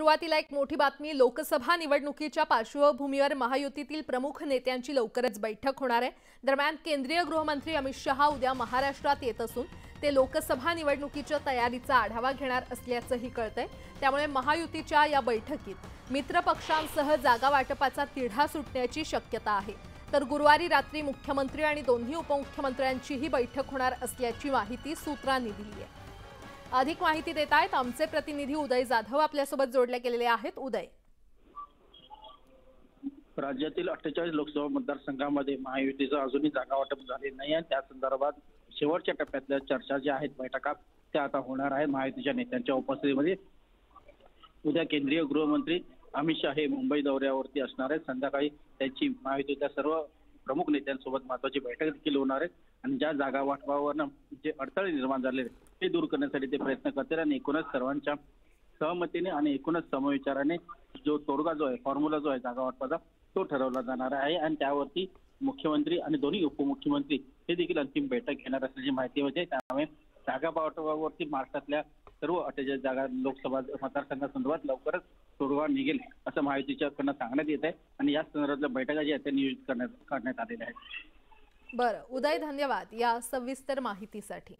सुरुवातीला एक मोठी बातमी। लोकसभा निवडणुकीच्या पार्श्वभूमीवर महायुतीतील प्रमुख नेत्यांची लवकरच बैठक होणार आहे। दरम्यान केंद्रीय गृहमंत्री अमित शहा उद्या महाराष्ट्रात येत असून ते लोकसभा निवडणुकीच्या तयारीचा आढावा घेणार असल्याचंही कळतंय। त्यामुळे महायुतीच्या या बैठकीत मित्र पक्षांसह जागा वाटपाचा तिढा सुटण्याची शक्यता आहे। तर गुरुवारी रात्री मुख्यमंत्री आणि दोन्ही उपमुख्यमंत्र्यांचीही बैठक होणार असल्याची माहिती सूत्रांनी दिली आहे। अधिक माहिती देत आहेत आमचे प्रतिनिधी उदय जाधव आपल्यासोबत जोडले गेलेले आहेत। उदय, राज्यातील 48 लोकसभा मतदारसंघामध्ये महायुतीचं अजूनही जागा वाटप झाले नाही आणि त्या संदर्भात शेवटच्या टप्प्यातल्या चर्चा ज्या आहेत, बैठका त्या आता होणार आहेत महायुतीच्या नेत्यांच्या उपस्थितीमध्ये। उद्या केंद्रीय गृहमंत्री अमित शहा हे मुंबई दौऱ्यावरती असणार आहेत। संध्याकाळी त्यांची महायुतीच्या सर्व प्रमुख नेत्यांसोबत महत्वाची बैठक देखील होणार आहे आणि ज्या जागा वाटपावर जे अडथळे निर्माण झाले ते दूर करण्यासाठी ते प्रयत्न करतील आणि एकूणच सर्वांच्या सहमतीने आणि एकूणच समविचाराने जो तोडगा जो आहे, फॉर्म्युला जो आहे जागा वाटपाचा, तो ठरवला जाणार आहे आणि त्यावरती मुख्यमंत्री आणि दोन्ही उपमुख्यमंत्री हे देखील अंतिम बैठक घेणार असल्याची माहिती होते। त्यामुळे जागा वाटपावरती महाराष्ट्रातल्या सर्व 48 जागा लोकसभा मतदारसंघासंदर्भात लवकरच तोडगा निघेल असं महायुतीच्याकडनं सांगण्यात येत आहे आणि या संदर्भातल्या बैठका ज्या आहेत त्या नियोजित करण्यात आलेल्या आहेत। बरं उदय, धन्यवाद या सविस्तर माहितीसाठी।